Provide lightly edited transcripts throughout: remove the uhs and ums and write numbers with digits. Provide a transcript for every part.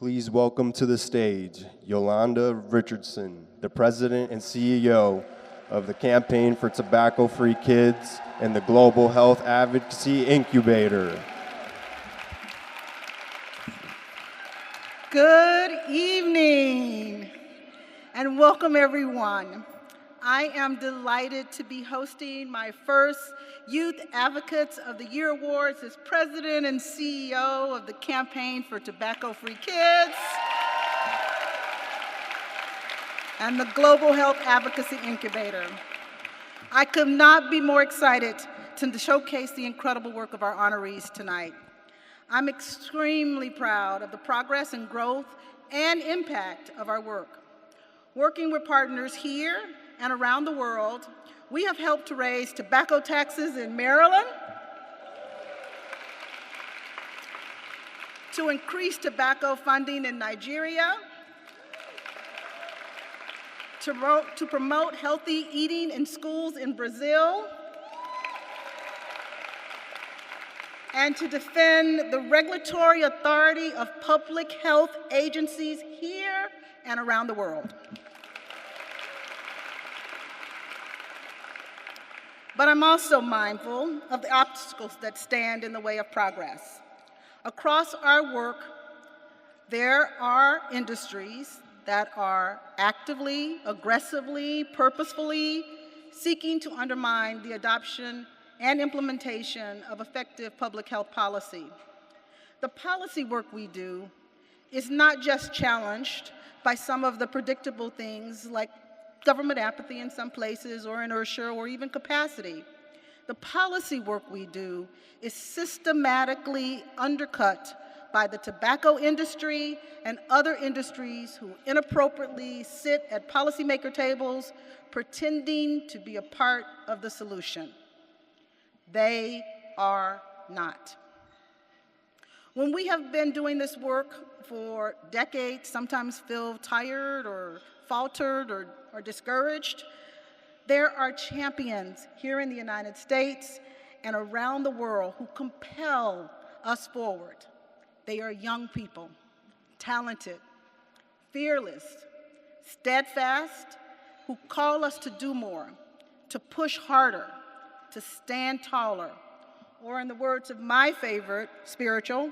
Please welcome to the stage Yolonda Richardson, the President and CEO of the Campaign for Tobacco-Free Kids and the Global Health Advocacy Incubator. Good evening, and welcome everyone. I am delighted to be hosting my first Youth Advocates of the Year Awards as President and CEO of the Campaign for Tobacco-Free Kids and the Global Health Advocacy Incubator. I could not be more excited to showcase the incredible work of our honorees tonight. I'm extremely proud of the progress and growth and impact of our work. Working with partners here and around the world, we have helped to raise tobacco taxes in Maryland, to increase tobacco funding in Nigeria, to promote healthy eating in schools in Brazil, and to defend the regulatory authority of public health agencies here and around the world. But I'm also mindful of the obstacles that stand in the way of progress. Across our work, there are industries that are actively, aggressively, purposefully seeking to undermine the adoption and implementation of effective public health policy. The policy work we do is not just challenged by some of the predictable things like government apathy in some places, or inertia, or even capacity. The policy work we do is systematically undercut by the tobacco industry and other industries who inappropriately sit at policymaker tables pretending to be a part of the solution. They are not. When we have been doing this work for decades, sometimes feel tired or faltered or discouraged, there are champions here in the United States and around the world who compel us forward. They are young people, talented, fearless, steadfast, who call us to do more, to push harder, to stand taller, or in the words of my favorite spiritual,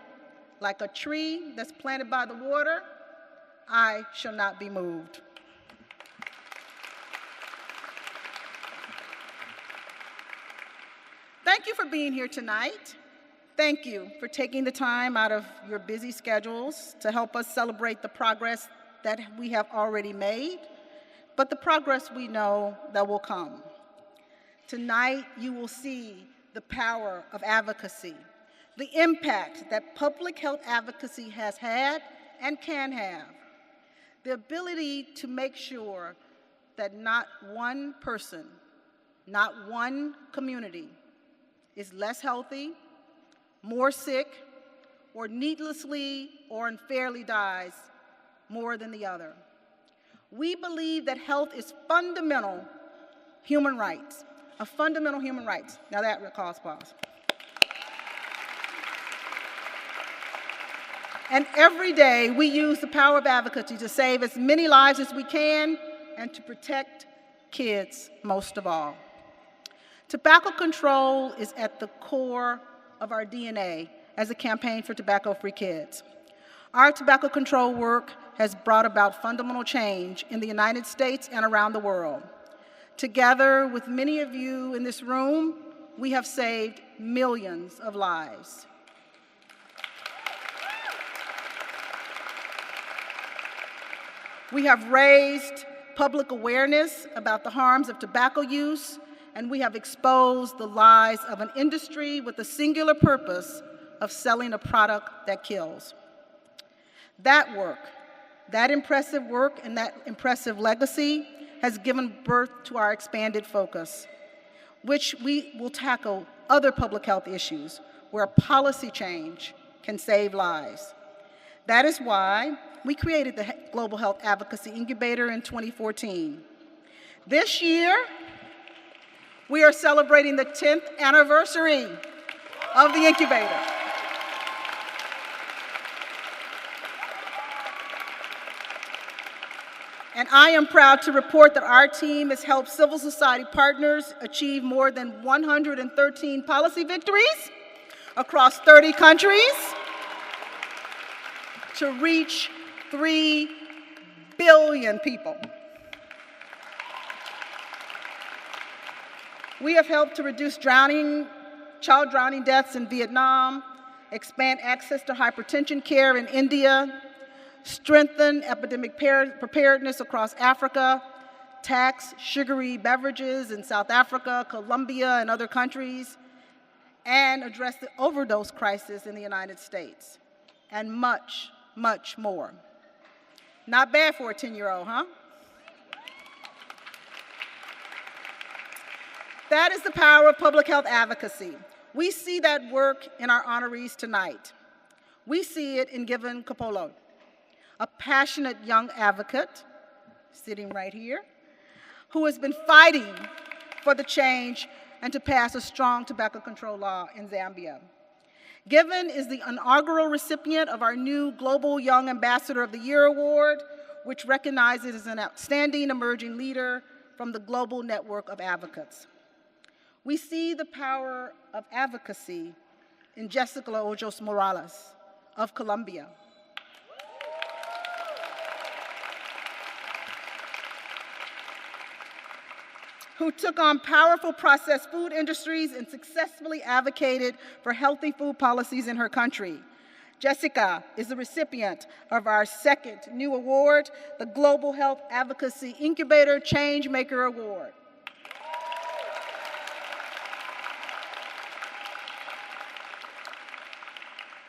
like a tree that's planted by the water, I shall not be moved. Thank you for being here tonight. Thank you for taking the time out of your busy schedules to help us celebrate the progress that we have already made, but the progress we know that will come. Tonight, you will see the power of advocacy, the impact that public health advocacy has had and can have, the ability to make sure that not one person, not one community is less healthy, more sick, or needlessly or unfairly dies more than the other. We believe that health is fundamental human rights, a fundamental human rights. Now that recalls pause. And every day we use the power of advocacy to save as many lives as we can and to protect kids most of all. Tobacco control is at the core of our DNA as a campaign for tobacco-free kids. Our tobacco control work has brought about fundamental change in the United States and around the world. Together with many of you in this room, we have saved millions of lives. We have raised public awareness about the harms of tobacco use, and we have exposed the lies of an industry with the singular purpose of selling a product that kills. That work, that impressive work, and that impressive legacy has given birth to our expanded focus, which we will tackle other public health issues where policy change can save lives. That is why we created the Global Health Advocacy Incubator in 2014. This year, we are celebrating the 10th anniversary of the Incubator. And I am proud to report that our team has helped civil society partners achieve more than 113 policy victories across 30 countries to reach 3 billion people. We have helped to reduce child drowning deaths in Vietnam, expand access to hypertension care in India, strengthen epidemic preparedness across Africa, tax sugary beverages in South Africa, Colombia, and other countries, and address the overdose crisis in the United States, and much, much more. Not bad for a 10-year-old, huh? That is the power of public health advocacy. We see that work in our honorees tonight. We see it in given Kapolyo, a passionate young advocate, sitting right here, who has been fighting for the change and to pass a strong tobacco control law in Zambia. Given is the inaugural recipient of our new Global Young Ambassador of the Year Award, which recognizes as an outstanding emerging leader from the global network of advocates. We see the power of advocacy in Yessika Hoyos Morales of Colombia, who took on powerful processed food industries and successfully advocated for healthy food policies in her country. Yessika is the recipient of our second new award, the Global Health Advocacy Incubator Changemaker Award.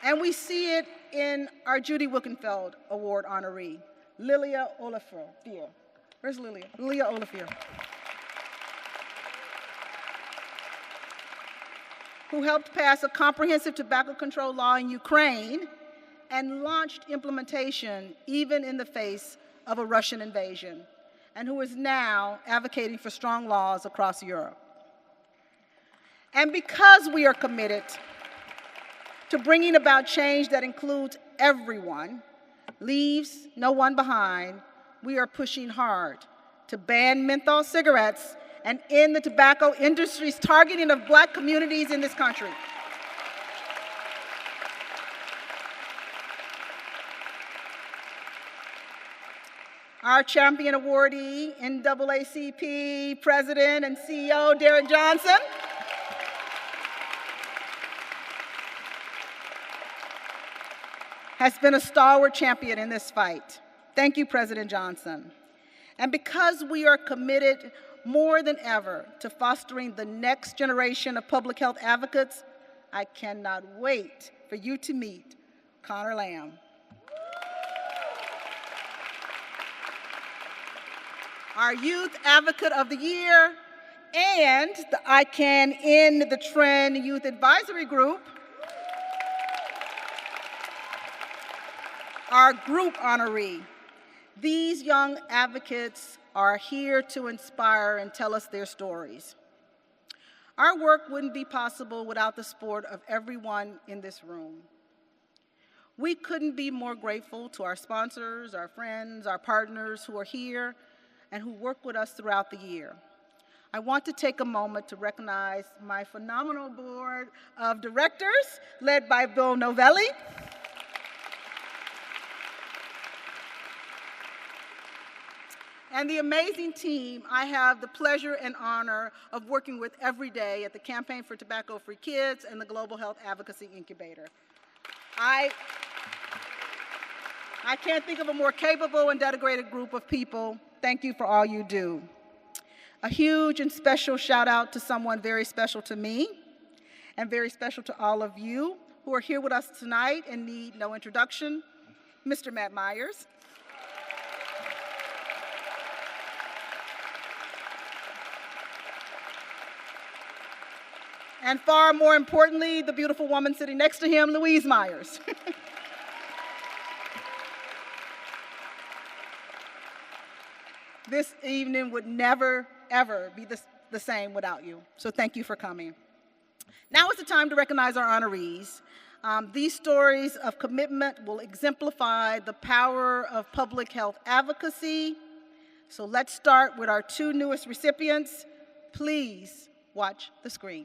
And we see it in our Judy Wilkenfeld Award honoree, Lilia Olefir. Where's Lilia? Lilia Olefir. Who helped pass a comprehensive tobacco control law in Ukraine and launched implementation even in the face of a Russian invasion, and who is now advocating for strong laws across Europe. And because we are committed to bringing about change that includes everyone, leaves no one behind, we are pushing hard to ban menthol cigarettes and end the tobacco industry's targeting of Black communities in this country. Our champion awardee, NAACP President and CEO Derrick Johnson, has been a stalwart champion in this fight. Thank you, President Johnson. And because we are committed more than ever to fostering the next generation of public health advocates, I cannot wait for you to meet Connor Lamb. Our Youth Advocate of the Year and the iCANendthetrend Youth Advisory Group, our group honoree. These young advocates are here to inspire and tell us their stories. Our work wouldn't be possible without the support of everyone in this room. We couldn't be more grateful to our sponsors, our friends, our partners who are here and who work with us throughout the year. I want to take a moment to recognize my phenomenal board of directors, led by Bill Novelli, and the amazing team I have the pleasure and honor of working with every day at the Campaign for Tobacco-Free Kids and the Global Health Advocacy Incubator. I can't think of a more capable and dedicated group of people. Thank you for all you do. A huge and special shout out to someone very special to me and very special to all of you who are here with us tonight and need no introduction, Mr. Matt Myers. And far more importantly, the beautiful woman sitting next to him, Louise Myers. This evening would never, ever be the same without you. So thank you for coming. Now is the time to recognize our honorees. These stories of commitment will exemplify the power of public health advocacy, So let's start with our two newest recipients. Please watch the screen.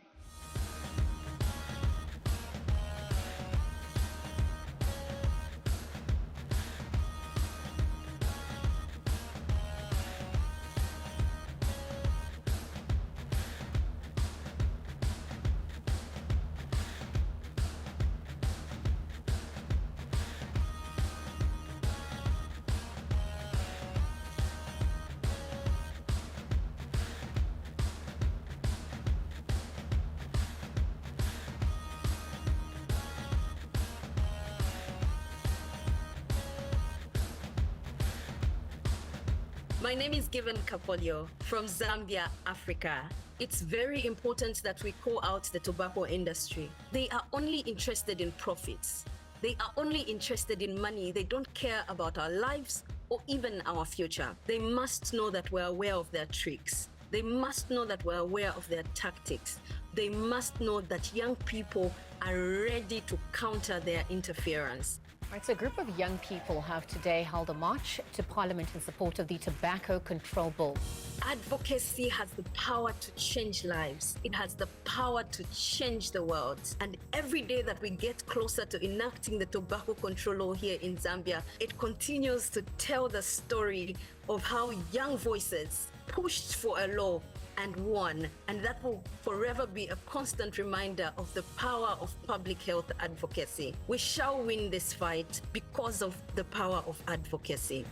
My name is Kapolyo from Zambia, Africa. It's very important that we call out the tobacco industry. They are only interested in profits. They are only interested in money. They don't care about our lives or even our future. They must know that we're aware of their tricks. They must know that we're aware of their tactics. They must know that young people are ready to counter their interference. Right, so a group of young people have today held a march to Parliament in support of the Tobacco Control Bill. Advocacy has the power to change lives. It has the power to change the world. And every day that we get closer to enacting the tobacco control law here in Zambia, it continues to tell the story of how young voices pushed for a law and won, and that will forever be a constant reminder of the power of public health advocacy. We shall win this fight because of the power of advocacy.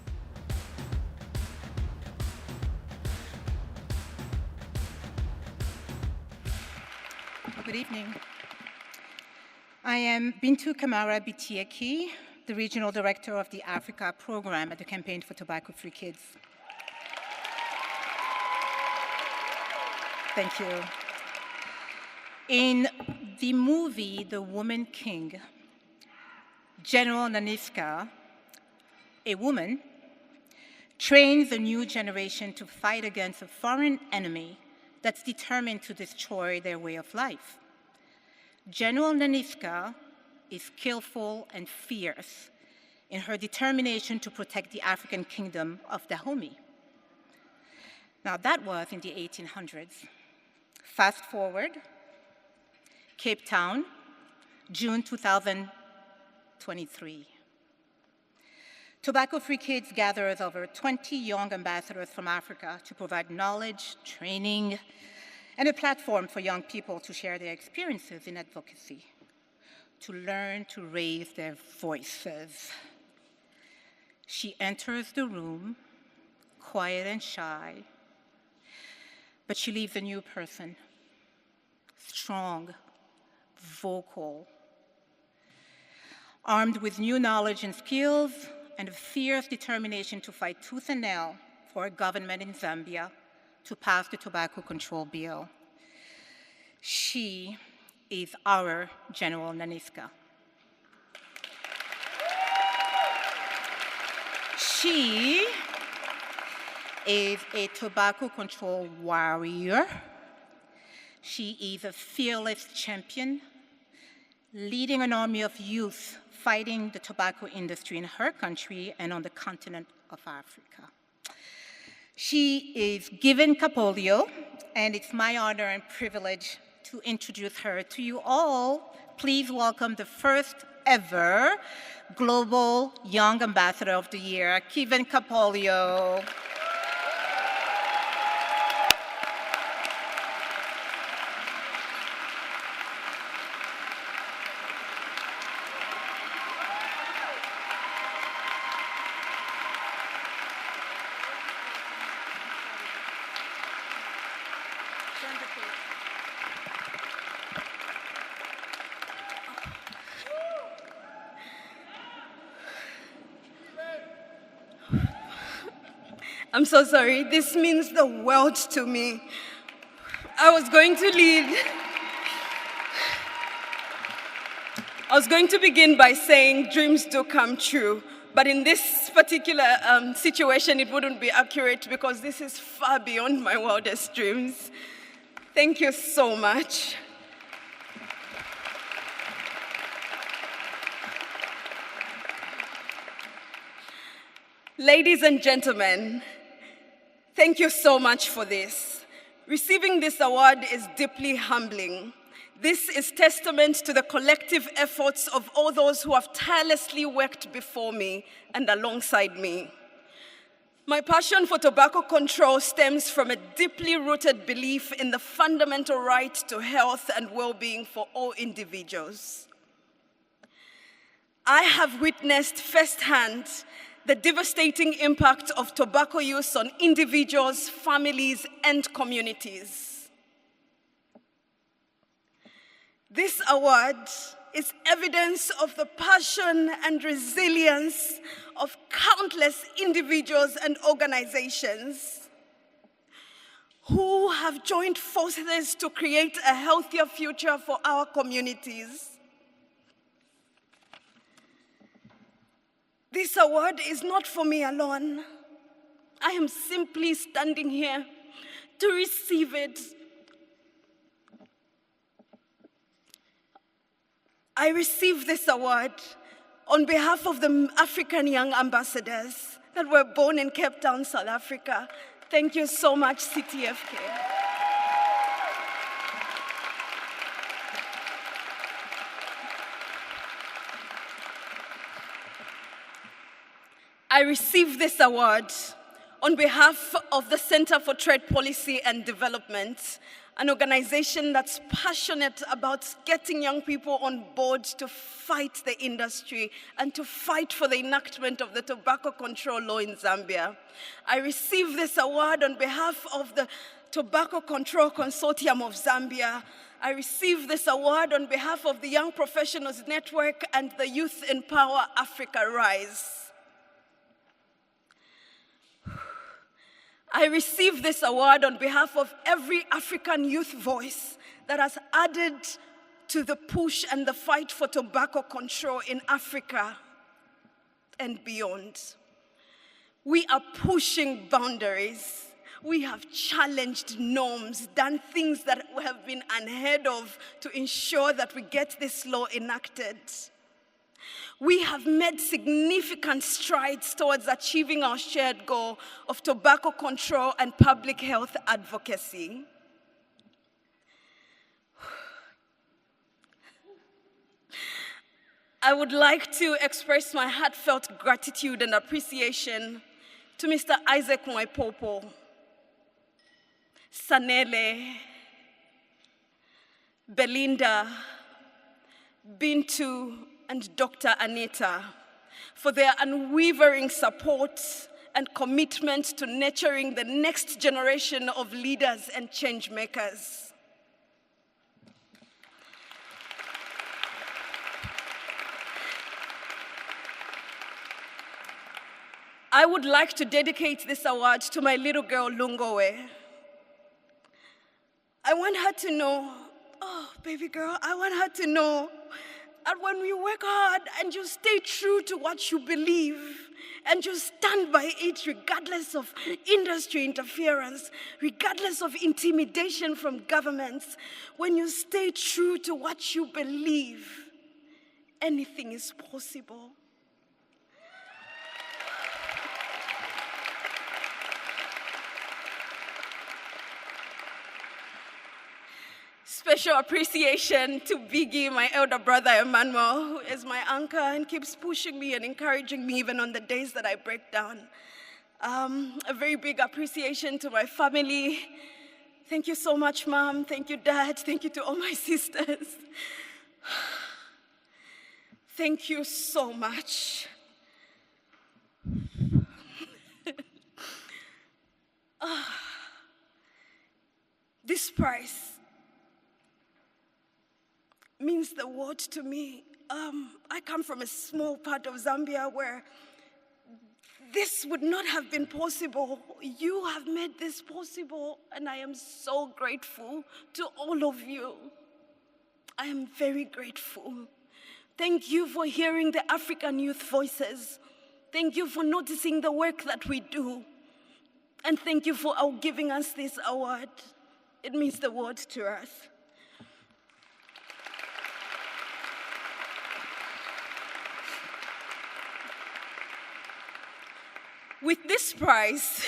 Good evening. I am Bintou Camara Bityeki, the Regional Director of the Africa Program at the Campaign for Tobacco-Free Kids. Thank you. In the movie The Woman King, General Naniska, a woman, trains a new generation to fight against a foreign enemy that's determined to destroy their way of life. General Naniska is skillful and fierce in her determination to protect the African kingdom of Dahomey. Now that was in the 1800s. Fast forward, Cape Town, June 2023. Tobacco-Free Kids gathers over 20 young ambassadors from Africa to provide knowledge, training, and a platform for young people to share their experiences in advocacy, to learn to raise their voices. She enters the room, quiet and shy, but she leaves a new person, strong, vocal, armed with new knowledge and skills and a fierce determination to fight tooth and nail for a government in Zambia to pass the tobacco control bill. She is our General Naniska. She is a tobacco control warrior. She is a fearless champion, leading an army of youth fighting the tobacco industry in her country and on the continent of Africa. She is given Kapolyo, and it's my honor and privilege to introduce her to you all. Please welcome the first ever Global Young Ambassador of the Year, Kevin Kapolyo. I'm so sorry. This means the world to me. I was going to begin by saying dreams do come true, but in this particular situation, it wouldn't be accurate because this is far beyond my wildest dreams. Thank you so much. Ladies and gentlemen, Thank you so much for this. Receiving this award is deeply humbling. This is testament to the collective efforts of all those who have tirelessly worked before me and alongside me. My passion for tobacco control stems from a deeply rooted belief in the fundamental right to health and well-being for all individuals. I have witnessed firsthand the devastating impact of tobacco use on individuals, families, and communities. This award is evidence of the passion and resilience of countless individuals and organizations who have joined forces to create a healthier future for our communities. This award is not for me alone. I am simply standing here to receive it. I receive this award on behalf of the African young ambassadors that were born in Cape Town, South Africa. Thank you so much, CTFK. I receive this award on behalf of the Center for Trade Policy and Development, an organization that's passionate about getting young people on board to fight the industry and to fight for the enactment of the tobacco control law in Zambia. I receive this award on behalf of the Tobacco Control Consortium of Zambia. I receive this award on behalf of the Young Professionals Network and the Youth Empower Africa Rise. I receive this award on behalf of every African youth voice that has added to the push and the fight for tobacco control in Africa and beyond. We are pushing boundaries. We have challenged norms, done things that have been unheard of to ensure that we get this law enacted. We have made significant strides towards achieving our shared goal of tobacco control and public health advocacy. I would like to express my heartfelt gratitude and appreciation to Mr. Isaac Mwaipopo, Sanele, Belinda, Bintou, and Dr. Anita for their unwavering support and commitment to nurturing the next generation of leaders and change makers. I would like to dedicate this award to my little girl, Lungowe. I want her to know, oh, baby girl, I want her to know that when we work hard and you stay true to what you believe and you stand by it regardless of industry interference, regardless of intimidation from governments, when you stay true to what you believe, anything is possible. Special appreciation to Biggie, my elder brother Emmanuel, who is my anchor and keeps pushing me and encouraging me even on the days that I break down. A very big appreciation to my family. Thank you so much, Mom. Thank you, Dad. Thank you to all my sisters. Thank you so much. This prize means the world to me. I come from a small part of Zambia where this would not have been possible. You have made this possible, and I am so grateful to all of you. I am very grateful. Thank you for hearing the African youth voices. Thank you for noticing the work that we do. And thank you for giving us this award. It means the world to us. With this prize,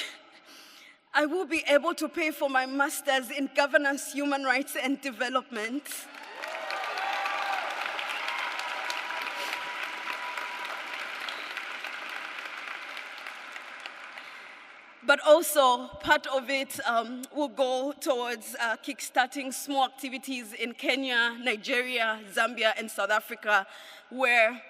I will be able to pay for my master's in governance, human rights, and development. But also, part of it will go towards kickstarting small activities in Kenya, Nigeria, Zambia, and South Africa, where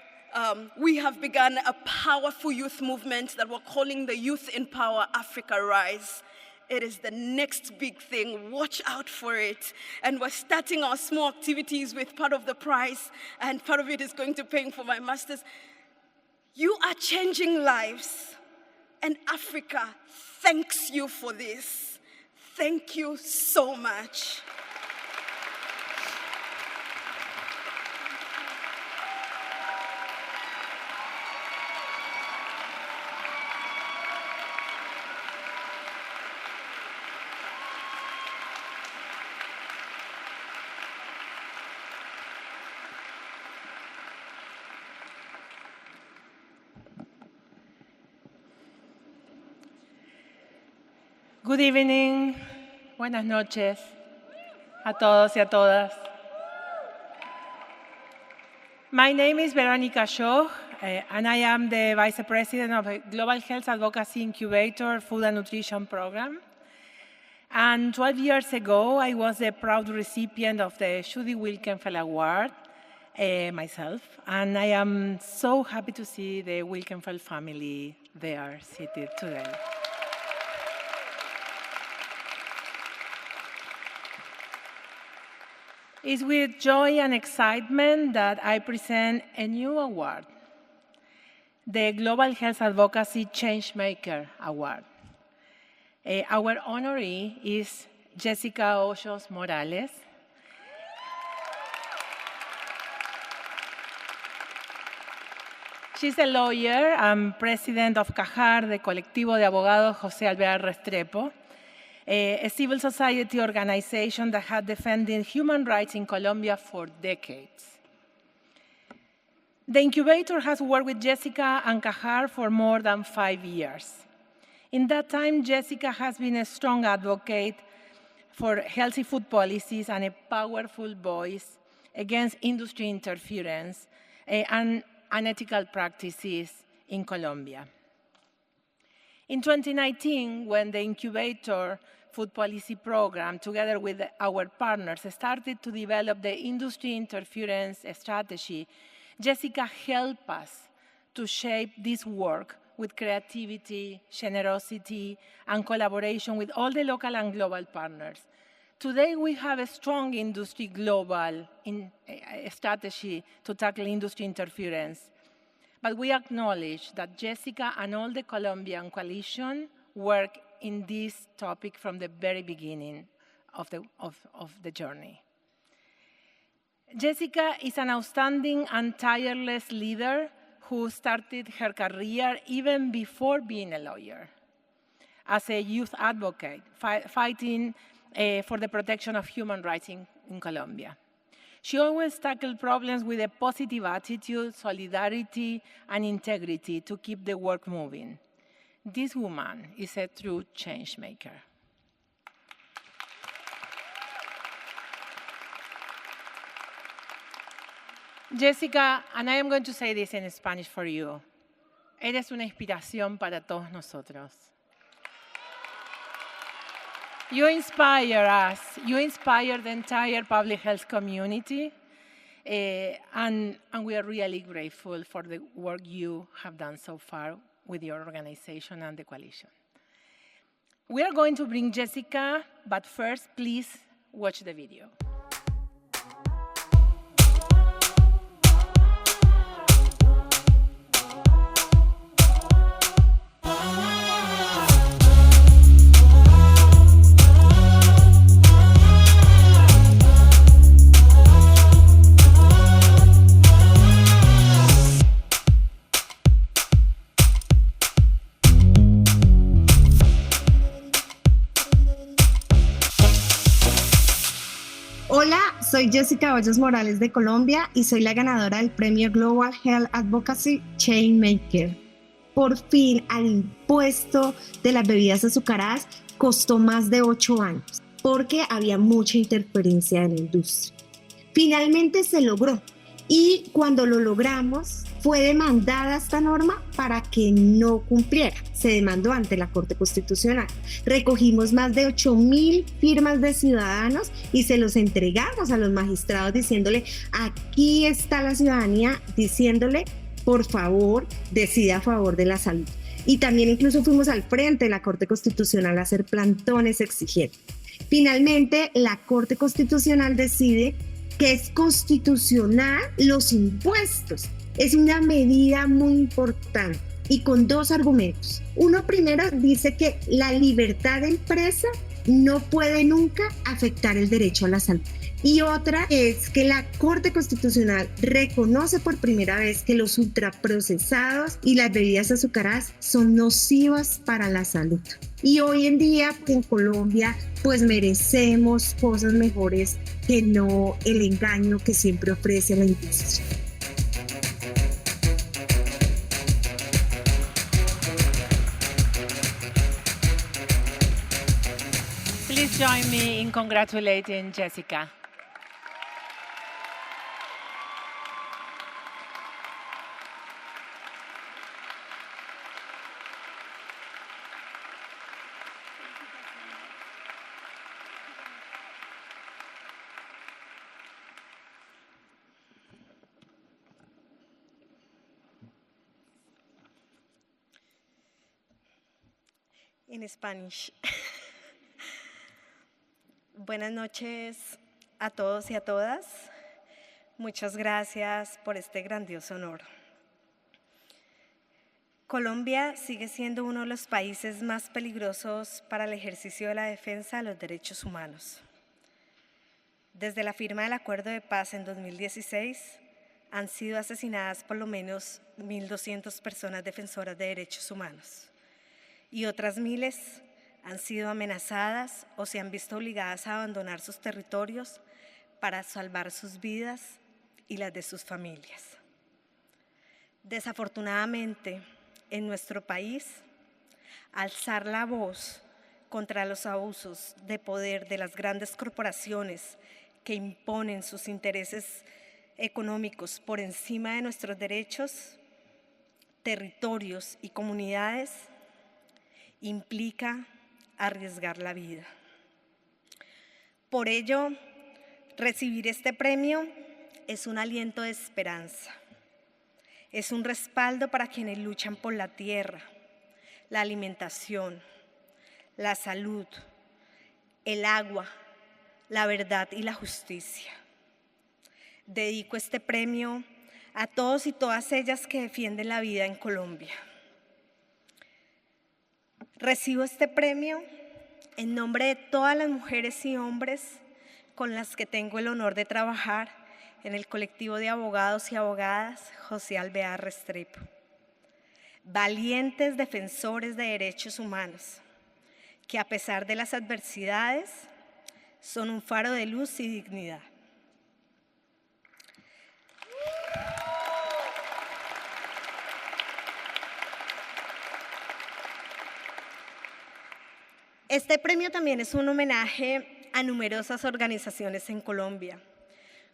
we have begun a powerful youth movement that we're calling the Youth in Power Africa Rise. It is the next big thing. Watch out for it. And we're starting our small activities with part of the prize, and part of it is going to paying for my master's. You are changing lives, and Africa thanks you for this. Thank you so much. Good evening, buenas noches a todos y a todas. My name is Verónica Schoj, and I am the Vice President of the Global Health Advocacy Incubator Food and Nutrition Program. And 12 years ago, I was the proud recipient of the Judy Wilkenfeld Award myself, and I am so happy to see the Wilkenfeld family there seated today. It's with joy and excitement that I present a new award, the Global Health Advocacy Changemaker Award. Our honoree is Yessika Hoyos Morales. She's a lawyer and president of CAJAR, the Colectivo de Abogados José Alvear Restrepo, a civil society organization that had defended human rights in Colombia for decades. The incubator has worked with Yessika and CAJAR for more than 5 years. In that time, Yessika has been a strong advocate for healthy food policies and a powerful voice against industry interference and unethical practices in Colombia. In 2019, when the incubator food policy program, together with our partners, started to develop the industry interference strategy, Yessika helped us to shape this work with creativity, generosity, and collaboration with all the local and global partners. Today, we have a strong industry global strategy to tackle industry interference. But we acknowledge that Yessika and all the Colombian coalition work in this topic from the very beginning of the journey. Yessika is an outstanding and tireless leader who started her career even before being a lawyer, as a youth advocate, fighting for the protection of human rights in Colombia. She always tackled problems with a positive attitude, solidarity, and integrity to keep the work moving. This woman is a true change maker. Yessika, and I am going to say this in Spanish for you, eres una inspiración para todos nosotros. You inspire us. You inspire the entire public health community, and we are really grateful for the work you have done so far with your organization and the coalition. We are going to bring Yessika, but first, please watch the video. Hola, soy Yessika Hoyos Morales de Colombia y soy la ganadora del premio Global Health Advocacy Changemaker. Por fin, al impuesto de las bebidas azucaradas costó más de 8 años porque había mucha interferencia en la industria. Finalmente se logró y cuando lo logramos fue demandada esta norma para que no cumpliera. Se demandó ante la Corte Constitucional. Recogimos más de 8.000 firmas de ciudadanos y se los entregamos a los magistrados diciéndole, aquí está la ciudadanía, diciéndole, por favor, decida a favor de la salud. Y también incluso fuimos al frente de la Corte Constitucional a hacer plantones exigiendo. Finalmente, la Corte Constitucional decide que es constitucional los impuestos. Es una medida muy importante y con 2 argumentos. Uno primero dice que la libertad de empresa no puede nunca afectar el derecho a la salud. Y otra es que la Corte Constitucional reconoce por primera vez que los ultraprocesados y las bebidas azucaradas son nocivas para la salud. Y hoy en día en Colombia pues merecemos cosas mejores que no el engaño que siempre ofrece la industria. Please join me in congratulating Yessika. In Spanish. Buenas noches a todos y a todas. Muchas gracias por este grandioso honor. Colombia sigue siendo uno de los países más peligrosos para el ejercicio de la defensa de los derechos humanos. Desde la firma del Acuerdo de Paz en 2016, han sido asesinadas por lo menos 1.200 personas defensoras de derechos humanos. Y otras miles han sido amenazadas o se han visto obligadas a abandonar sus territorios para salvar sus vidas y las de sus familias. Desafortunadamente, en nuestro país, alzar la voz contra los abusos de poder de las grandes corporaciones que imponen sus intereses económicos por encima de nuestros derechos, territorios y comunidades, implica arriesgar la vida. Por ello, recibir este premio es un aliento de esperanza. Es un respaldo para quienes luchan por la tierra, la alimentación, la salud, el agua, la verdad y la justicia. Dedico este premio a todos y todas ellas que defienden la vida en Colombia. Recibo este premio en nombre de todas las mujeres y hombres con las que tengo el honor de trabajar en el colectivo de abogados y abogadas José Alvear Restrepo. Valientes defensores de derechos humanos, que a pesar de las adversidades, son un faro de luz y dignidad. Este premio también es un homenaje a numerosas organizaciones en Colombia,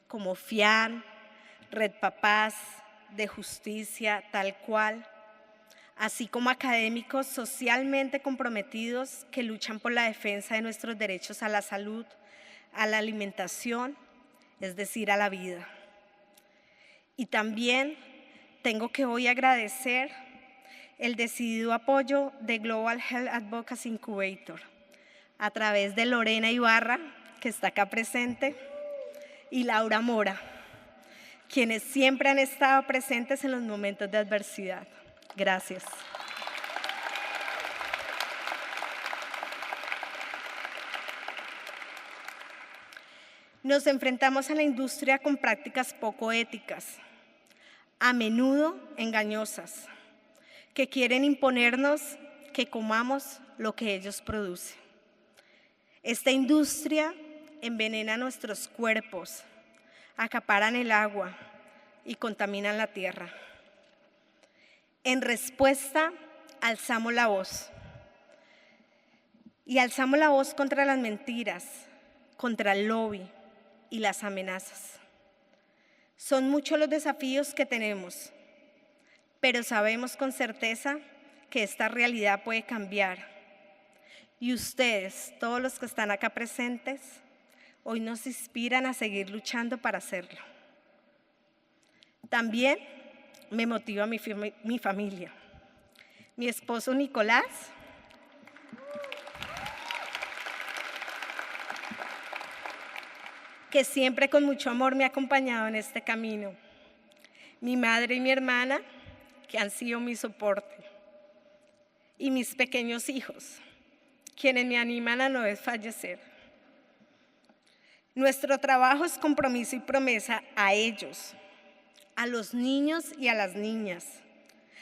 como FIAR, Red Papás, de Justicia, Tal Cual, así como académicos socialmente comprometidos que luchan por la defensa de nuestros derechos a la salud, a la alimentación, es decir, a la vida. Y también tengo que hoy agradecer el decidido apoyo de Global Health Advocacy Incubator, a través de Lorena Ibarra, que está acá presente, y Laura Mora, quienes siempre han estado presentes en los momentos de adversidad. Gracias. Nos enfrentamos a la industria con prácticas poco éticas, a menudo engañosas, que quieren imponernos que comamos lo que ellos producen. Esta industria envenena nuestros cuerpos, acaparan el agua y contaminan la tierra. En respuesta, alzamos la voz. Y alzamos la voz contra las mentiras, contra el lobby y las amenazas. Son muchos los desafíos que tenemos, pero sabemos con certeza que esta realidad puede cambiar. Y ustedes, todos los que están acá presentes, hoy nos inspiran a seguir luchando para hacerlo. También me motiva mi familia. Mi esposo Nicolas, que siempre con mucho amor me ha acompañado en este camino. Mi madre y mi hermana, que han sido mi soporte. Y mis pequeños hijos, quienes me animan a no desfallecer. Nuestro trabajo es compromiso y promesa a ellos, a los niños y a las niñas,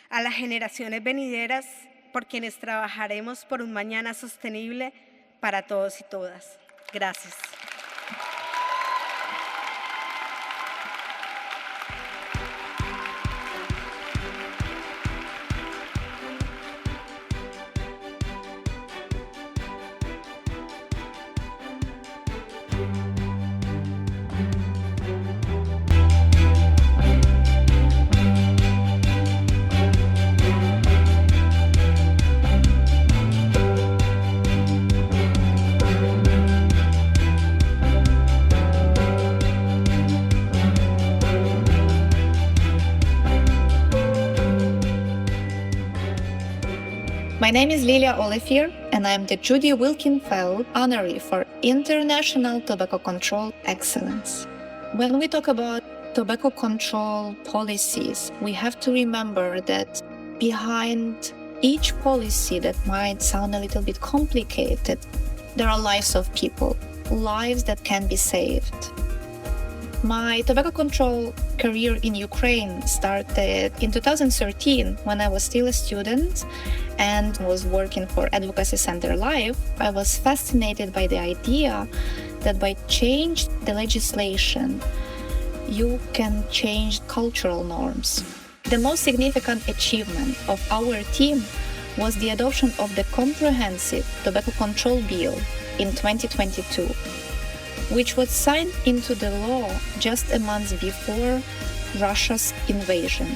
a las generaciones venideras, por quienes trabajaremos por un mañana sostenible para todos y todas. Gracias. My name is Lilia Olefir, and I am the Judy Wilkenfeld honoree for International Tobacco Control Excellence. When we talk about tobacco control policies, we have to remember that behind each policy that might sound a little bit complicated, there are lives of people, lives that can be saved. My tobacco control career in Ukraine started in 2013 when I was still a student and was working for Advocacy Center Live. I was fascinated by the idea that by changing the legislation, you can change cultural norms. The most significant achievement of our team was the adoption of the comprehensive tobacco control bill in 2022, which was signed into the law just a month before Russia's invasion.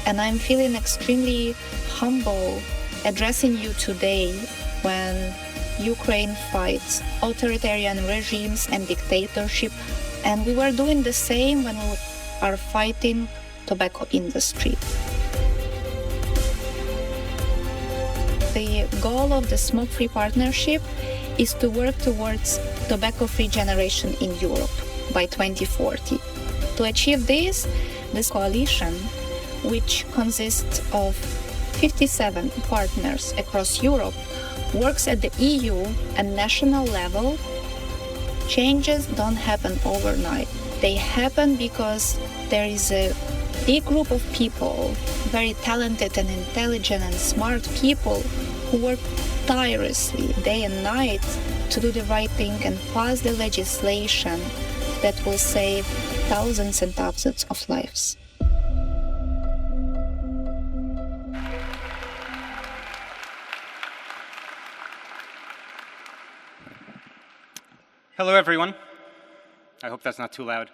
And I'm feeling extremely humble addressing you today when Ukraine fights authoritarian regimes and dictatorship, and we were doing the same when we are fighting tobacco industry. The goal of the Smoke-Free Partnership is to work towards tobacco-free generation in Europe by 2040. To achieve this coalition, which consists of 57 partners across Europe, works at the EU and national level. Changes don't happen overnight. They happen because there is a big group of people, very talented and intelligent and smart people, who work tirelessly day and night to do the right thing and pass the legislation that will save thousands and thousands of lives. Hello, everyone. I hope that's not too loud.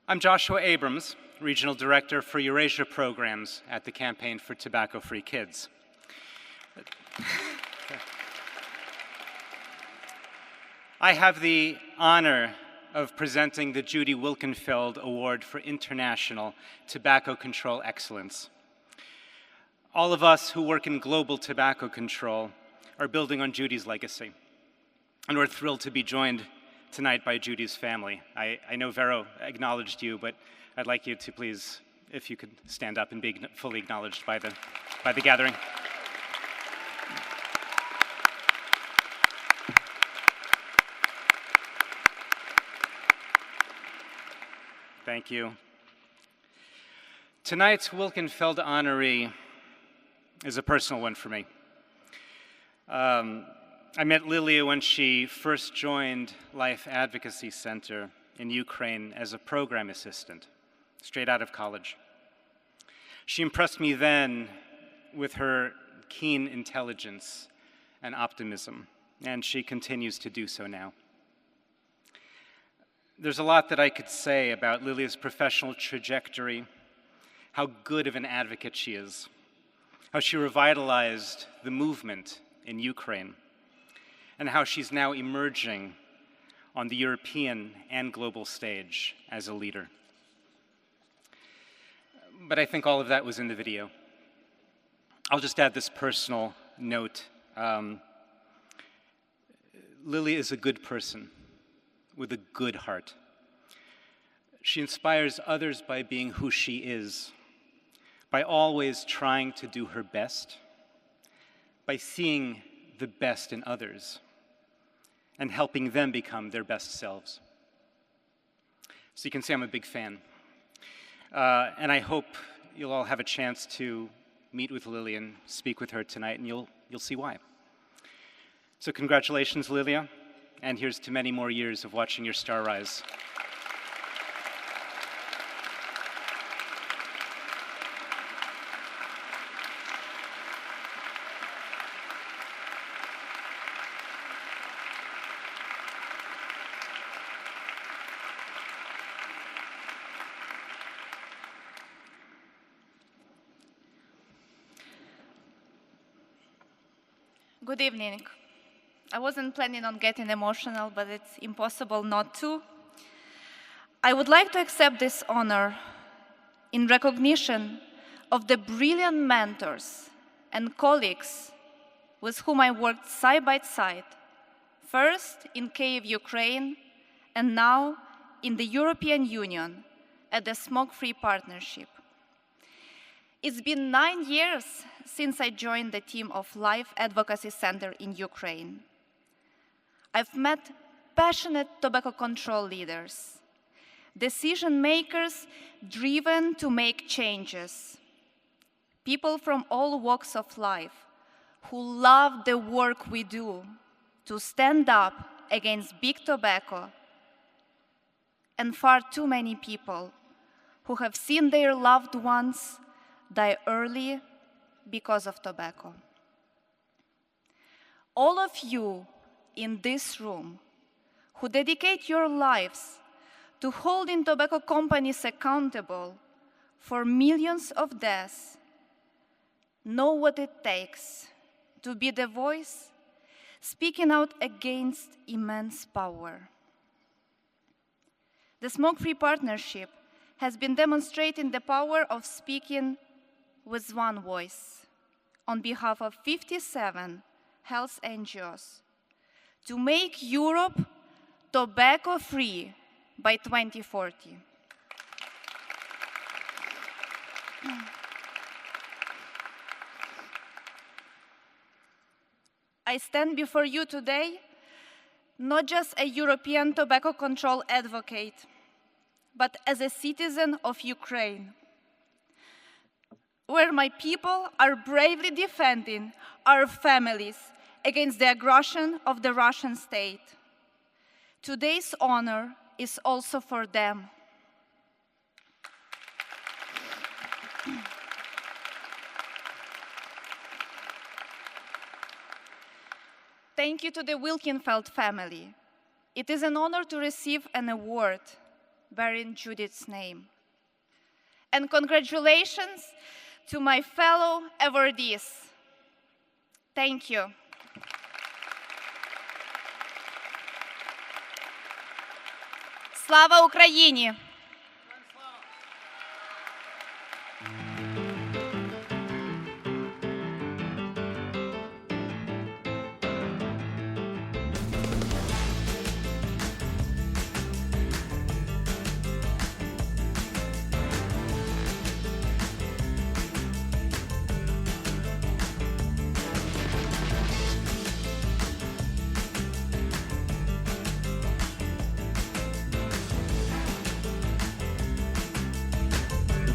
I'm Joshua Abrams, Regional Director for Eurasia Programs at the Campaign for Tobacco-Free Kids. I have the honor of presenting the Judy Wilkenfeld Award for International Tobacco Control Excellence. All of us who work in global tobacco control are building on Judy's legacy, and we're thrilled to be joined tonight by Judy's family. I know Vero acknowledged you, but I'd like you to please, if you could stand up and be fully acknowledged by the gathering. Thank you. Tonight's Wilkenfeld honoree is a personal one for me. I met Lilia when she first joined Life Advocacy Center in Ukraine as a program assistant, straight out of college. She impressed me then with her keen intelligence and optimism, and she continues to do so now. There's a lot that I could say about Lilia's professional trajectory, how good of an advocate she is, how she revitalized the movement in Ukraine, and how she's now emerging on the European and global stage as a leader. But I think all of that was in the video. I'll just add this personal note. Lilia is a good person with a good heart. She inspires others by being who she is, by always trying to do her best, by seeing the best in others, and helping them become their best selves. So you can see I'm a big fan. And I hope you'll all have a chance to meet with Lilia and speak with her tonight, and you'll see why. So congratulations, Lilia, and here's to many more years of watching your star rise. Good evening. I wasn't planning on getting emotional, but it's impossible not to. I would like to accept this honor in recognition of the brilliant mentors and colleagues with whom I worked side by side, first in Kyiv, Ukraine, and now in the European Union at the Smoke-Free Partnership. It's been 9 years since I joined the team of Life Advocacy Center in Ukraine. I've met passionate tobacco control leaders, decision makers driven to make changes, people from all walks of life who love the work we do to stand up against big tobacco, and far too many people who have seen their loved ones die early because of tobacco. All of you in this room who dedicate your lives to holding tobacco companies accountable for millions of deaths know what it takes to be the voice speaking out against immense power. The Smoke-Free Partnership has been demonstrating the power of speaking with one voice on behalf of 57 health NGOs to make Europe tobacco-free by 2040. I stand before you today not just a European tobacco control advocate, but as a citizen of Ukraine, where my people are bravely defending our families against the aggression of the Russian state. Today's honor is also for them. Thank you to the Wilkenfeld family. It is an honor to receive an award bearing Judy's name. And congratulations to my fellow awardees. Thank you. Слава Україні!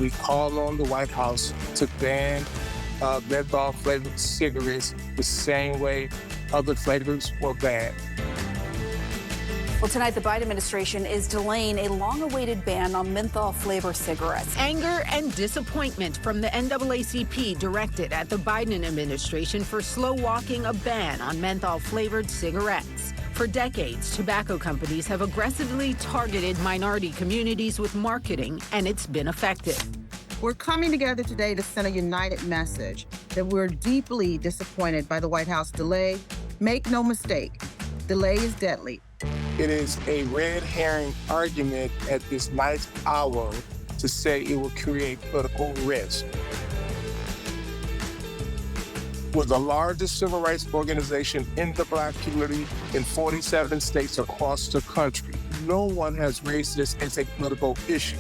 We call on the White House to ban menthol-flavored cigarettes the same way other flavors were banned. Well, tonight the Biden administration is delaying a long-awaited ban on menthol flavor cigarettes. Anger and disappointment from the NAACP directed at the Biden administration for slow-walking a ban on menthol-flavored cigarettes. For decades, tobacco companies have aggressively targeted minority communities with marketing, and it's been effective. We're coming together today to send a united message that we're deeply disappointed by the White House delay. Make no mistake, delay is deadly. It is a red herring argument at this ninth hour to say it will create political risk. We're the largest civil rights organization in the Black community in 47 states across the country. No one has raised this as a political issue.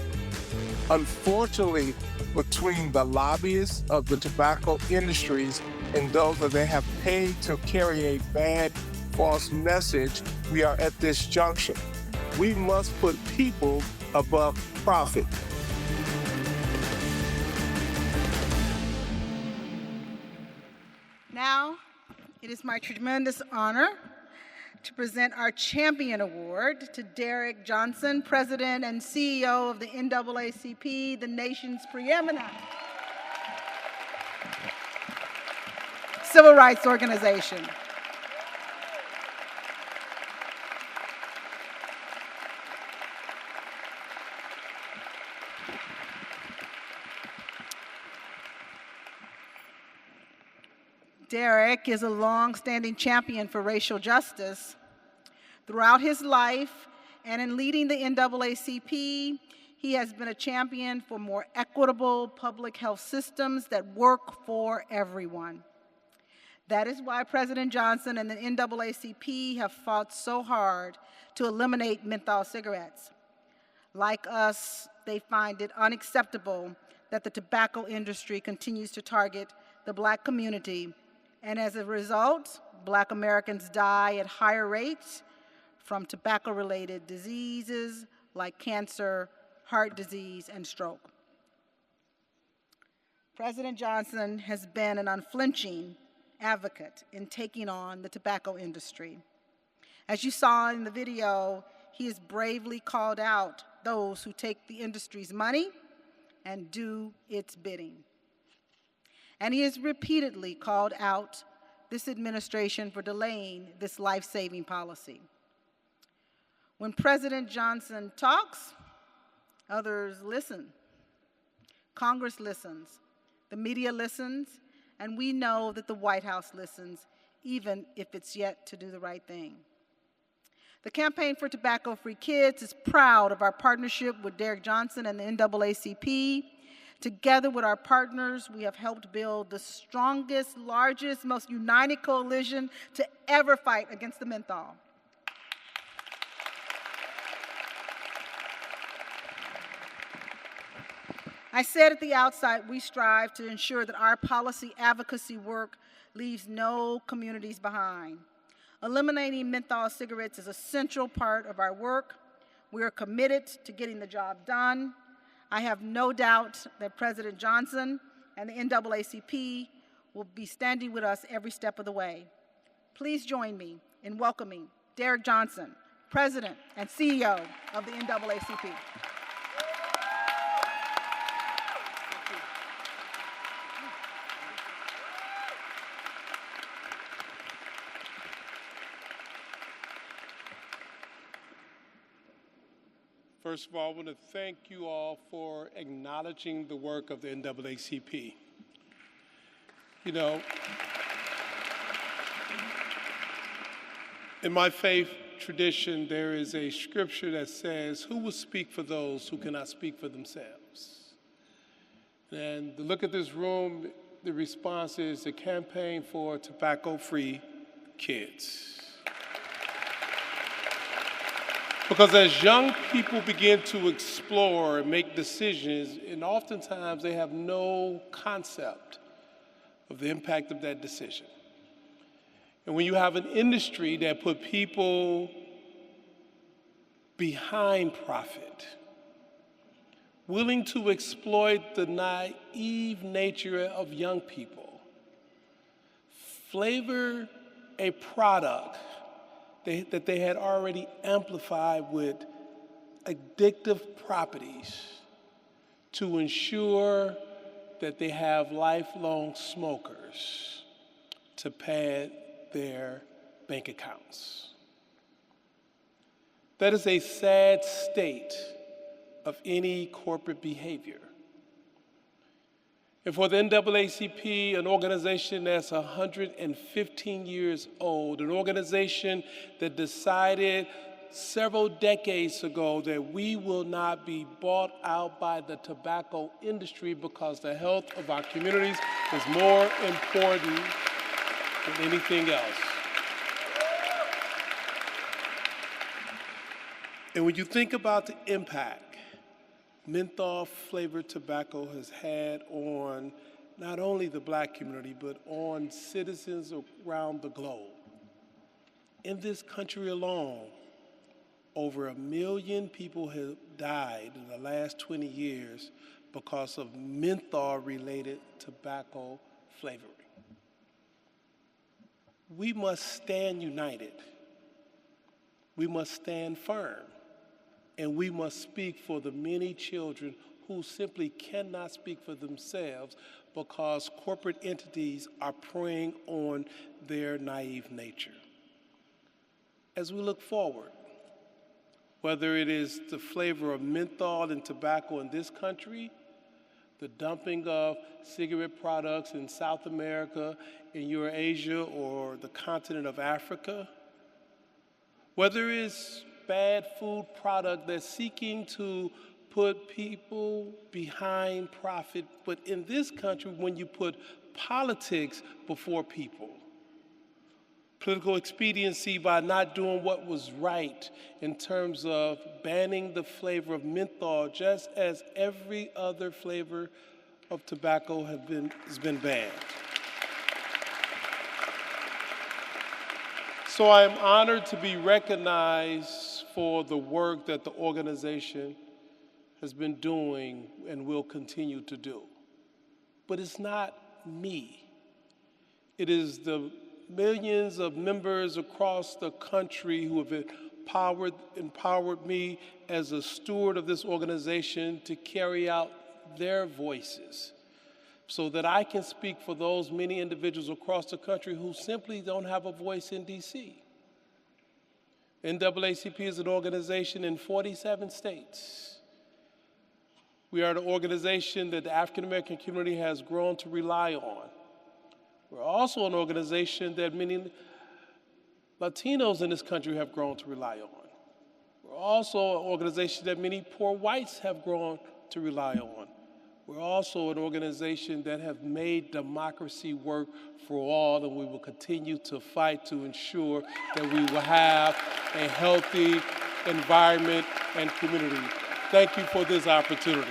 Unfortunately, between the lobbyists of the tobacco industries and those that they have paid to carry a bad, false message, we are at this junction. We must put people above profit. Now, it is my tremendous honor to present our Champion Award to Derrick Johnson, President and CEO of the NAACP, the nation's preeminent civil rights organization. Derrick is a long-standing champion for racial justice. Throughout his life and in leading the NAACP, he has been a champion for more equitable public health systems that work for everyone. That is why President Johnson and the NAACP have fought so hard to eliminate menthol cigarettes. Like us, they find it unacceptable that the tobacco industry continues to target the Black community. And as a result, Black Americans die at higher rates from tobacco-related diseases like cancer, heart disease, and stroke. President Johnson has been an unflinching advocate in taking on the tobacco industry. As you saw in the video, he has bravely called out those who take the industry's money and do its bidding. And he has repeatedly called out this administration for delaying this life-saving policy. When President Johnson talks, others listen. Congress listens, the media listens, and we know that the White House listens, even if it's yet to do the right thing. The Campaign for Tobacco-Free Kids is proud of our partnership with Derrick Johnson and the NAACP. Together with our partners, we have helped build the strongest, largest, most united coalition to ever fight against the menthol. I said at the outset, we strive to ensure that our policy advocacy work leaves no communities behind. Eliminating menthol cigarettes is a central part of our work. We are committed to getting the job done. I have no doubt that President Johnson and the NAACP will be standing with us every step of the way. Please join me in welcoming Derrick Johnson, President and CEO of the NAACP. First of all, I want to thank you all for acknowledging the work of the NAACP. You know, in my faith tradition, there is a scripture that says, "Who will speak for those who cannot speak for themselves?" And to look at this room, the response is the Campaign for Tobacco-Free Kids. Because as young people begin to explore and make decisions, and oftentimes they have no concept of the impact of that decision. And when you have an industry that put people behind profit, willing to exploit the naive nature of young people, flavor a product that they had already amplified with addictive properties to ensure that they have lifelong smokers to pad their bank accounts. That is a sad state of any corporate behavior. And for the NAACP, an organization that's 115 years old, an organization that decided several decades ago that we will not be bought out by the tobacco industry because the health of our communities is more important than anything else. And when you think about the impact menthol-flavored tobacco has had on not only the Black community, but on citizens around the globe. In this country alone, over 1 million people have died in the last 20 years because of menthol-related tobacco flavoring. We must stand united. We must stand firm. And we must speak for the many children who simply cannot speak for themselves because corporate entities are preying on their naive nature. As we look forward, whether it is the flavor of menthol and tobacco in this country, the dumping of cigarette products in South America, in Eurasia, or the continent of Africa, whether it's bad food product that's seeking to put people behind profit, but in this country, when you put politics before people, political expediency by not doing what was right in terms of banning the flavor of menthol, just as every other flavor of tobacco has been banned. So I am honored to be recognized for the work that the organization has been doing and will continue to do. But it's not me. It is the millions of members across the country who have empowered me as a steward of this organization to carry out their voices so that I can speak for those many individuals across the country who simply don't have a voice in DC. NAACP is an organization in 47 states. We are the organization that the African American community has grown to rely on. We're also an organization that many Latinos in this country have grown to rely on. We're also an organization that many poor whites have grown to rely on. We're also an organization that have made democracy work for all, and we will continue to fight to ensure that we will have a healthy environment and community. Thank you for this opportunity.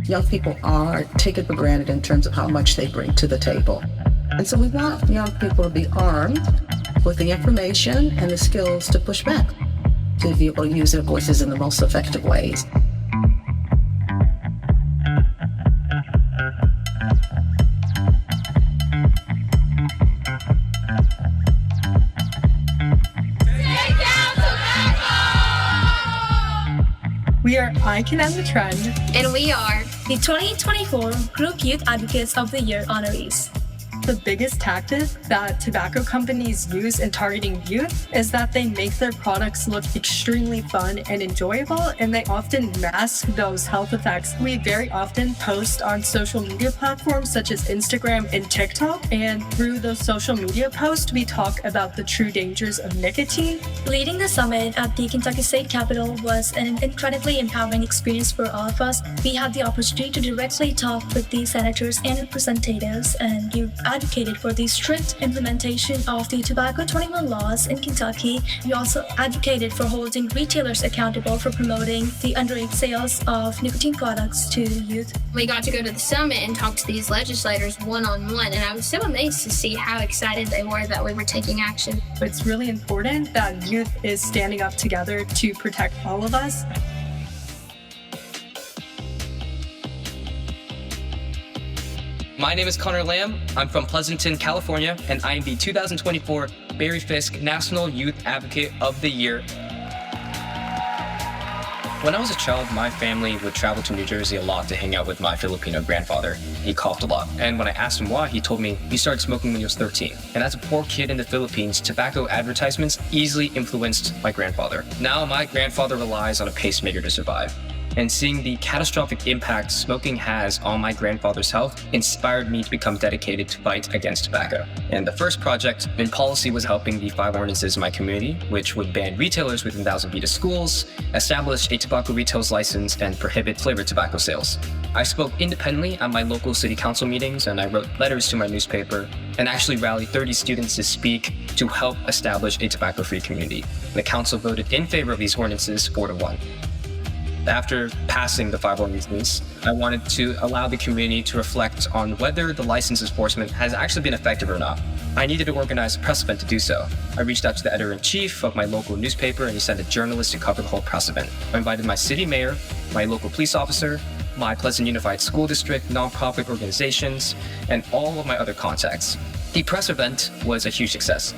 Young people are taken for granted in terms of how much they bring to the table. And so we want young people to be armed with the information and the skills to push back, to be able to use their voices in the most effective ways. We are iCANendthetrend. And we are the 2024 Group Youth Advocates of the Year honorees. The biggest tactic that tobacco companies use in targeting youth is that they make their products look extremely fun and enjoyable, and they often mask those health effects. We very often post on social media platforms such as Instagram and TikTok, and through those social media posts, we talk about the true dangers of nicotine. Leading the summit at the Kentucky State Capitol was an incredibly empowering experience for all of us. We had the opportunity to directly talk with the senators and representatives, and you advocated for the strict implementation of the Tobacco 21 laws in Kentucky. We also advocated for holding retailers accountable for promoting the underage sales of nicotine products to youth. We got to go to the summit and talk to these legislators one-on-one, and I was so amazed to see how excited they were that we were taking action. It's really important that youth is standing up together to protect all of us. My name is Connor Lamb. I'm from Pleasanton, California, and I am the 2024 Barrie Fiske National Youth Advocate of the Year. When I was a child, my family would travel to New Jersey a lot to hang out with my Filipino grandfather. He coughed a lot. And when I asked him why, he told me he started smoking when he was 13. And as a poor kid in the Philippines, tobacco advertisements easily influenced my grandfather. Now my grandfather relies on a pacemaker to survive. And seeing the catastrophic impact smoking has on my grandfather's health inspired me to become dedicated to fight against tobacco. And the first project in policy was helping the 5 ordinances in my community, which would ban retailers within 1,000 feet of schools, establish a tobacco retailer's license, and prohibit flavored tobacco sales. I spoke independently at my local city council meetings, and I wrote letters to my newspaper, and actually rallied 30 students to speak to help establish a tobacco-free community. The council voted in favor of these ordinances 4-1. After passing the 5 ordinances, I wanted to allow the community to reflect on whether the license enforcement has actually been effective or not. I needed to organize a press event to do so. I reached out to the editor-in-chief of my local newspaper, and he sent a journalist to cover the whole press event. I invited my city mayor, my local police officer, my Pleasant Unified School District, nonprofit organizations, and all of my other contacts. The press event was a huge success.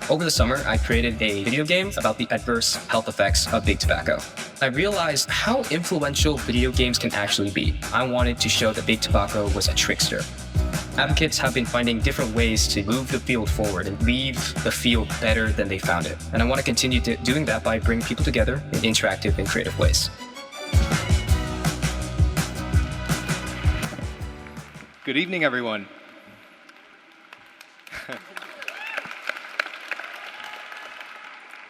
Over the summer, I created a video game about the adverse health effects of big tobacco. I realized how influential video games can actually be. I wanted to show that big tobacco was a trickster. Advocates have been finding different ways to move the field forward and leave the field better than they found it. And I want to continue doing that by bringing people together in interactive and creative ways. Good evening, everyone.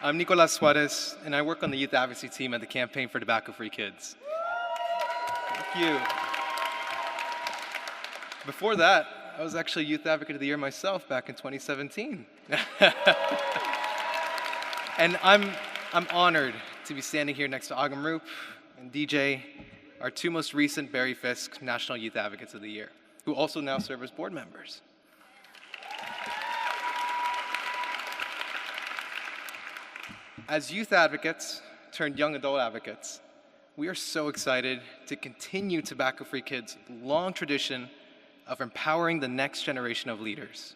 I'm Nicolas Suarez, and I work on the youth advocacy team at the Campaign for Tobacco-Free Kids. Thank you. Before that, I was actually Youth Advocate of the Year myself back in 2017. And I'm honored to be standing here next to Agamroop and DJ, our 2 most recent Barrie Fiske National Youth Advocates of the Year, who also now serve as board members. As youth advocates turned young adult advocates, we are so excited to continue Tobacco-Free Kids' long tradition of empowering the next generation of leaders.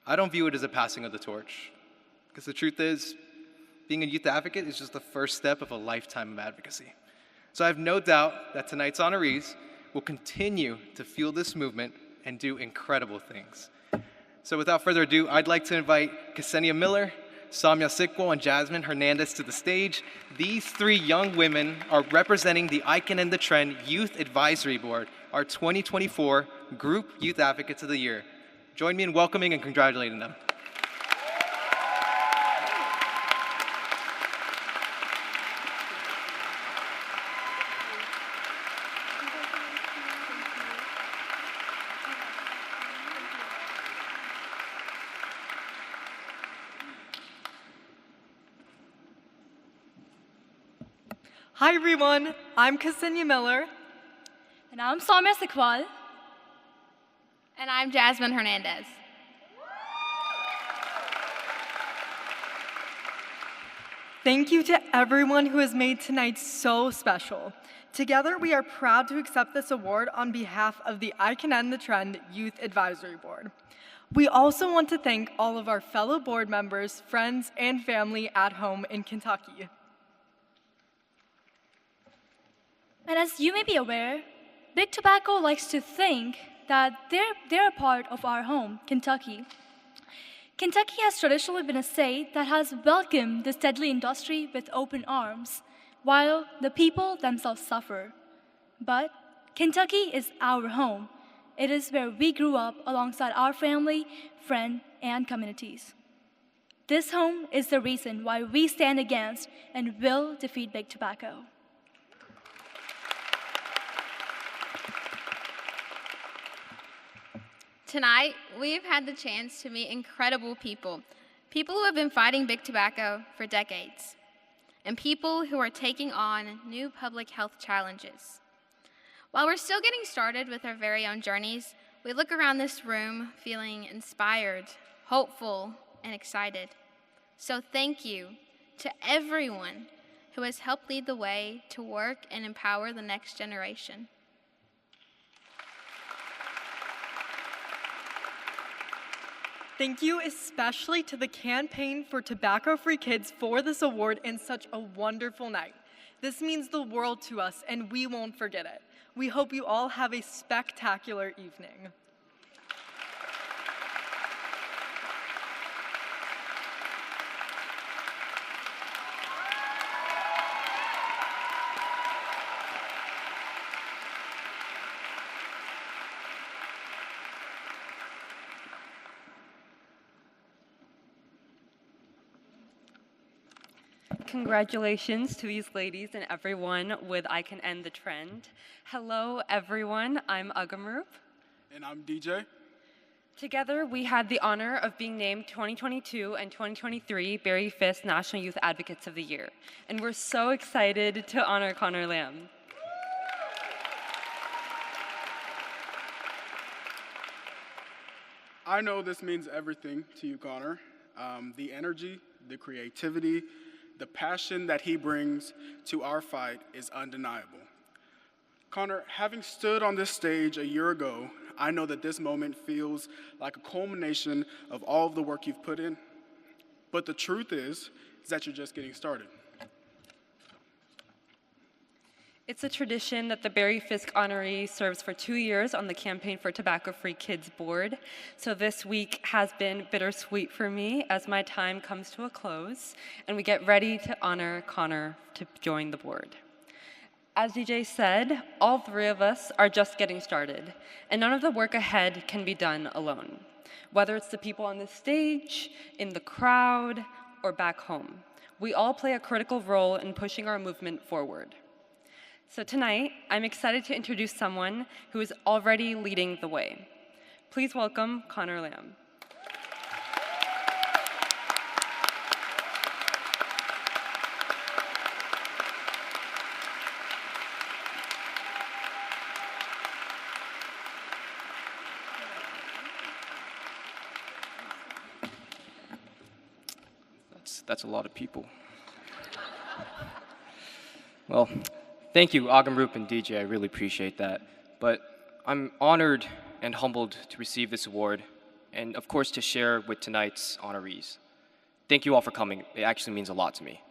I don't view it as a passing of the torch, because the truth is, being a youth advocate is just the first step of a lifetime of advocacy. So I have no doubt that tonight's honorees will continue to fuel this movement and do incredible things. So without further ado, I'd like to invite Ksenia Miller, Samya Sikwo, and Jasmine Hernandez to the stage. These 3 young women are representing the iCANendthetrend Youth Advisory Board, our 2024 Group Youth Advocates of the Year. Join me in welcoming and congratulating them. Hi everyone, I'm Ksenia Miller. And I'm Samya Sikwo. And I'm Jasmine Hernandez. Thank you to everyone who has made tonight so special. Together, we are proud to accept this award on behalf of the iCANendthetrend Youth Advisory Board. We also want to thank all of our fellow board members, friends, and family at home in Kentucky. And as you may be aware, Big Tobacco likes to think that they're a part of our home, Kentucky. Kentucky has traditionally been a state that has welcomed this deadly industry with open arms, while the people themselves suffer. But Kentucky is our home. It is where we grew up alongside our family, friends, and communities. This home is the reason why we stand against and will defeat Big Tobacco. Tonight, we've had the chance to meet incredible people who have been fighting big tobacco for decades, and people who are taking on new public health challenges. While we're still getting started with our very own journeys, we look around this room feeling inspired, hopeful, and excited. So thank you to everyone who has helped lead the way to work and empower the next generation. Thank you especially to the Campaign for Tobacco-Free Kids for this award and such a wonderful night. This means the world to us, and we won't forget it. We hope you all have a spectacular evening. Congratulations to these ladies and everyone with iCANendthetrend. Hello, everyone. I'm Agamroop. And I'm DJ. Together, we had the honor of being named 2022 and 2023 Barrie Fiske National Youth Advocates of the Year. And we're so excited to honor Connor Lamb. I know this means everything to you, Connor. The energy, the creativity, the passion that he brings to our fight is undeniable. Connor, having stood on this stage a year ago, I know that this moment feels like a culmination of all of the work you've put in. But the truth is that you're just getting started. It's a tradition that the Barrie Fiske honoree serves for 2 years on the Campaign for Tobacco-Free Kids board. So this week has been bittersweet for me as my time comes to a close and we get ready to honor Connor to join the board. As DJ said, all three of us are just getting started, and none of the work ahead can be done alone. Whether it's the people on the stage, in the crowd, or back home, we all play a critical role in pushing our movement forward. So tonight, I'm excited to introduce someone who is already leading the way. Please welcome Connor Lamb. That's a lot of people. Well, thank you, Agamroop and DJ. I really appreciate that. But I'm honored and humbled to receive this award, and of course to share with tonight's honorees. Thank you all for coming. It actually means a lot to me.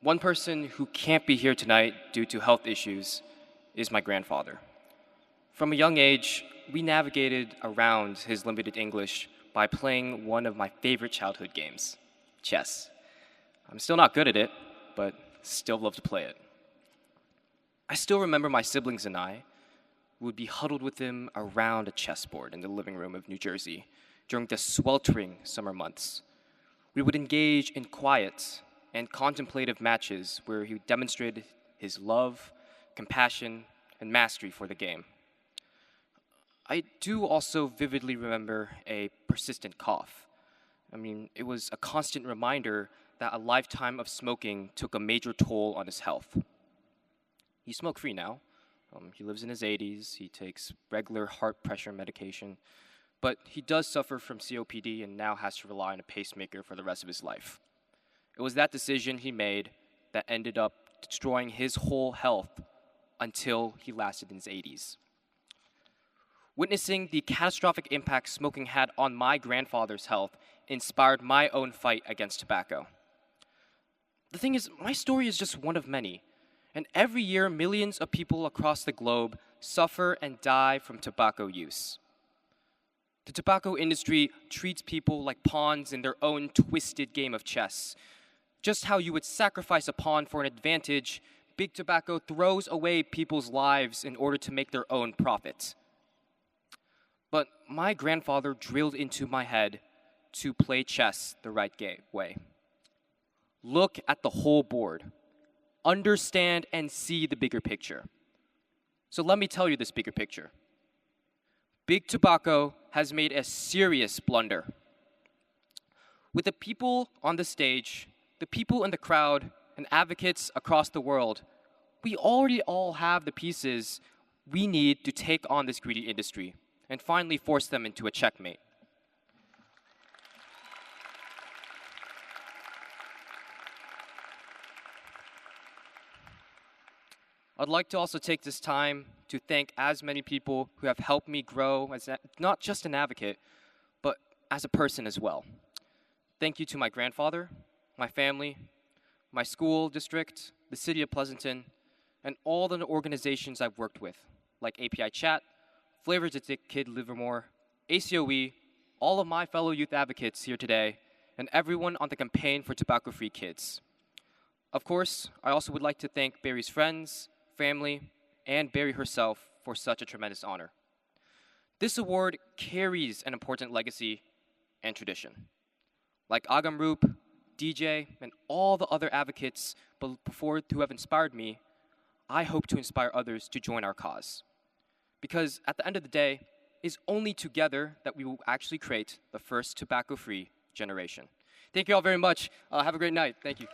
One person who can't be here tonight due to health issues is my grandfather. From a young age, we navigated around his limited English by playing one of my favorite childhood games, chess. I'm still not good at it, but still love to play it. I still remember my siblings and I would be huddled with him around a chessboard in the living room of New Jersey during the sweltering summer months. We would engage in quiet and contemplative matches where he demonstrated his love, compassion, and mastery for the game. I do also vividly remember a persistent cough. It was a constant reminder that a lifetime of smoking took a major toll on his health. He's smoke-free now. He lives in his 80s. He takes regular heart pressure medication. But he does suffer from COPD and now has to rely on a pacemaker for the rest of his life. It was that decision he made that ended up destroying his whole health until he lasted in his 80s. Witnessing the catastrophic impact smoking had on my grandfather's health inspired my own fight against tobacco. The thing is, my story is just one of many, and every year millions of people across the globe suffer and die from tobacco use. The tobacco industry treats people like pawns in their own twisted game of chess. Just how you would sacrifice a pawn for an advantage, big tobacco throws away people's lives in order to make their own profit. But my grandfather drilled into my head to play chess the right way. Look at the whole board. Understand and see the bigger picture. So let me tell you this bigger picture. Big tobacco has made a serious blunder. With the people on the stage, the people in the crowd, and advocates across the world, we already all have the pieces we need to take on this greedy industry and finally force them into a checkmate. I'd like to also take this time to thank as many people who have helped me grow as not just an advocate, but as a person as well. Thank you to my grandfather, my family, my school district, the city of Pleasanton, and all the organizations I've worked with, like API Chat, Flavor to Kid Livermore, ACOE, all of my fellow youth advocates here today, and everyone on the campaign for tobacco-free kids. Of course, I also would like to thank Barrie's friends, family, and Barrie herself for such a tremendous honor. This award carries an important legacy and tradition. Like Agamroop, DJ, and all the other advocates before who have inspired me, I hope to inspire others to join our cause. Because at the end of the day, it's only together that we will actually create the first tobacco-free generation. Thank you all very much. Have a great night. Thank you.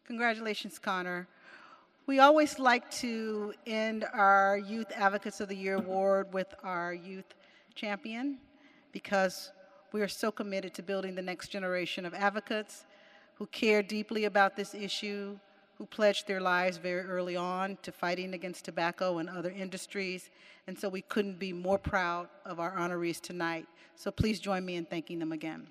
Congratulations, Connor. We always like to end our Youth Advocates of the Year Award with our youth champion because we are so committed to building the next generation of advocates who care deeply about this issue, who pledged their lives very early on to fighting against tobacco and other industries, and so we couldn't be more proud of our honorees tonight. So please join me in thanking them again.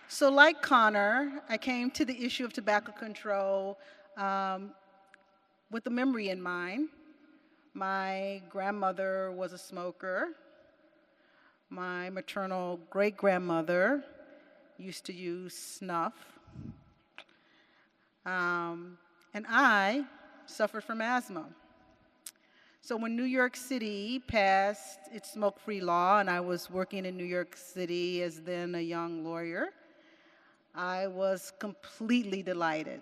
So like Connor, I came to the issue of tobacco control with a memory in mind. My grandmother was a smoker. My maternal great-grandmother used to use snuff. And I suffered from asthma. So when New York City passed its smoke-free law, and I was working in New York City as then a young lawyer, I was completely delighted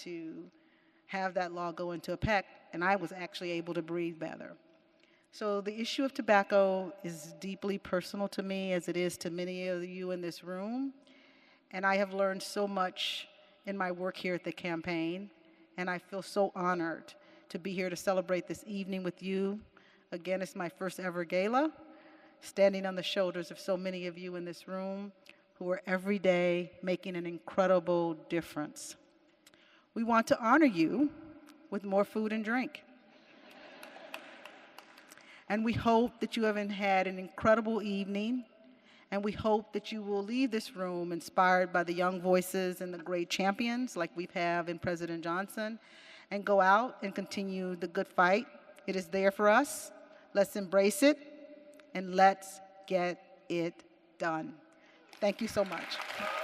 to have that law go into effect, and I was actually able to breathe better. So the issue of tobacco is deeply personal to me, as it is to many of you in this room, and I have learned so much in my work here at the campaign, and I feel so honored to be here to celebrate this evening with you. Again, it's my first ever gala, standing on the shoulders of so many of you in this room who are every day making an incredible difference. We want to honor you with more food and drink. And we hope that you have had an incredible evening, and we hope that you will leave this room inspired by the young voices and the great champions like we have in President Johnson, and go out and continue the good fight. It is there for us. Let's embrace it, and let's get it done. Thank you so much.